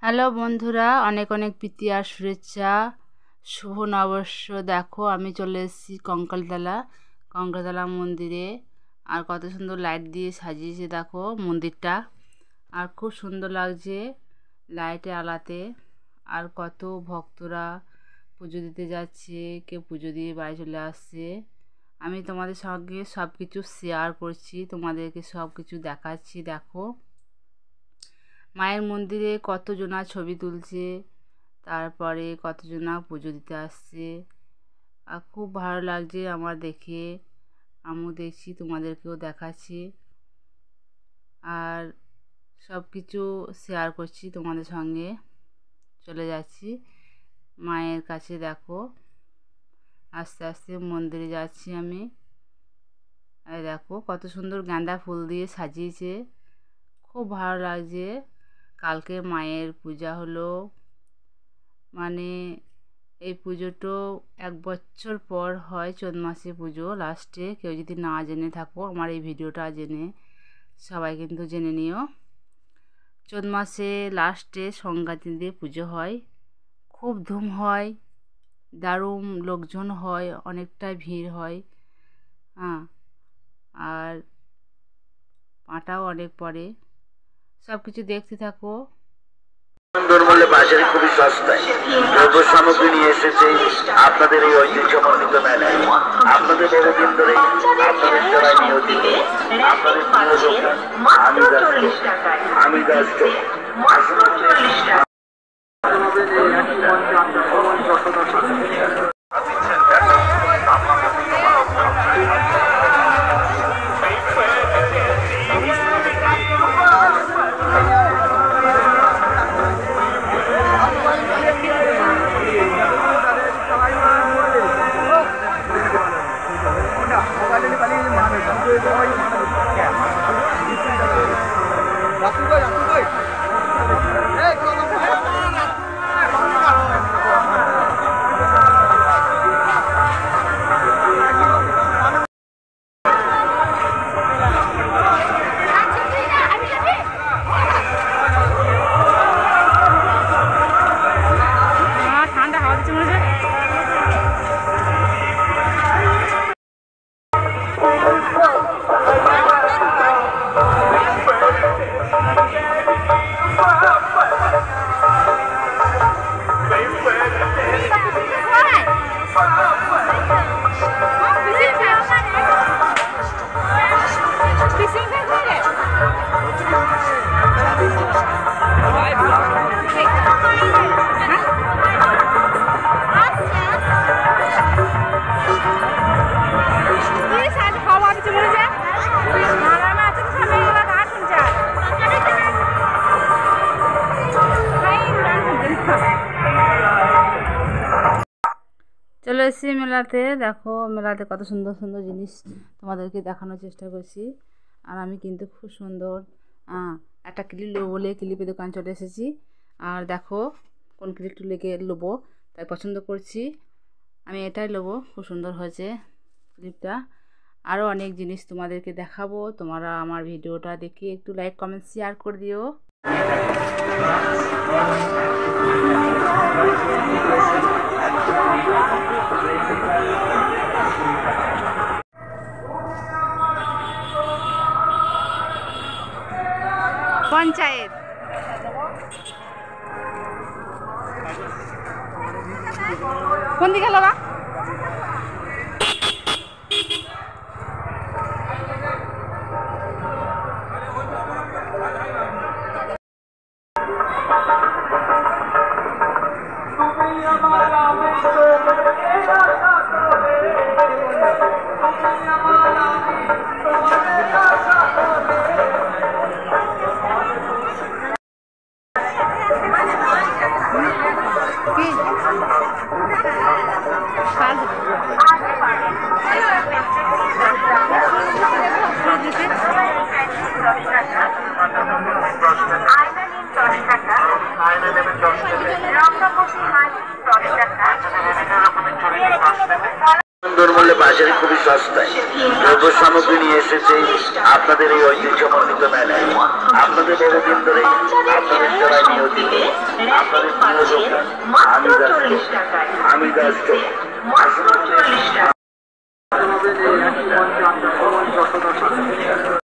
Hello বন্ধুরা, অনেক অনেক প্রীতি আর শুভেচ্ছা। শুভ নববর্ষ। দেখো আমি চলে এসেছি কঙ্কালতলা মন্দিরে। আর কত সুন্দর লাইট দিয়ে সাজিয়েছে দেখো মন্দিরটা। আর খুব সুন্দর লাগছে লাইটে আলাতে। আর কত ভক্তরা পুজো দিতে যাচ্ছে, কেউ পুজো দিয়ে বাড়ি চলে আসছে। আমি তোমাদের সঙ্গে সব কিছু শেয়ার করছি, তোমাদেরকে সব কিছু দেখাচ্ছি। দেখো মায়ের মন্দিরে কতজনা ছবি তুলছে, তারপরে কতজনা পুজো দিতে আসছে। আর খুব ভালো লাগছে আমার দেখে, আমিও দেখছি, তোমাদেরকেও দেখাচ্ছি। আর সব কিছু শেয়ার করছি তোমাদের সঙ্গে। চলে যাচ্ছি মায়ের কাছে। দেখো আস্তে আস্তে মন্দিরে যাচ্ছি আমি। আর দেখো কত সুন্দর গাঁদা ফুল দিয়ে সাজিয়েছে, খুব ভালো লাগছে। কালকে মায়ের পূজা হলো, মানে এই পুজোটো 1 বছর পর হয়। চৈত মাসে পুজো লাস্টে। কেউ যদি না জেনে থাকো আমার এই ভিডিওটা জেনে সবাই কিন্তু জেনে নিও। চৈত মাসে লাস্টে সংক্রান্তি দিয়ে পুজো হয়, খুব ধুম হয়, দারুণ লোকজন হয়, অনেকটাই ভিড় হয়। হ্যাঁ, আর পাঁটাও অনেক পড়ে। সব কিছু দেখতে থাকো। সুন্দর মূল্যে বাজারে খুবই সস্তায় দ্রব্য সামগ্রী নিয়ে এসেছে আপনাদের এই ঐতিহ্যমণ্ডিত মেলায়। আপনাদের বহুদিন ধরে আপনাদের সেবায় নিয়োজিত আপনাদের প্রিয় দোকান আমি দাস। চলে এসেছি মেলাতে। দেখো মেলাতে কত সুন্দর সুন্দর জিনিস তোমাদেরকে দেখানোর চেষ্টা করছি। আর আমি কিন্তু খুব সুন্দর একটা ক্লিপ নেবো বলে ক্লিপের দোকান চলে এসেছি। আর দেখো কোন ক্লিপটা লেগে নেবো তাই পছন্দ করছি, আমি এটাই নেবো। খুব সুন্দর হয়েছে ক্লিপটা। আরও অনেক জিনিস তোমাদেরকে দেখাবো। তোমরা আমার ভিডিওটা দেখে একটু লাইক কমেন্ট শেয়ার করে দিও। পঞ্চায়েত কোন দিকে লগা? সুন্দর মূল্যে বাজারে খুবই সস্তায় দ্রব্য সামগ্রী নিয়ে এসেছে আপনাদের এই ঐতিহ্যমণ্ডিত মেলায়। আপনাদের বহুদিন ধরে আপনাদের সেবায় নিয়োজিত আপনাদের আমি দাস আসুন।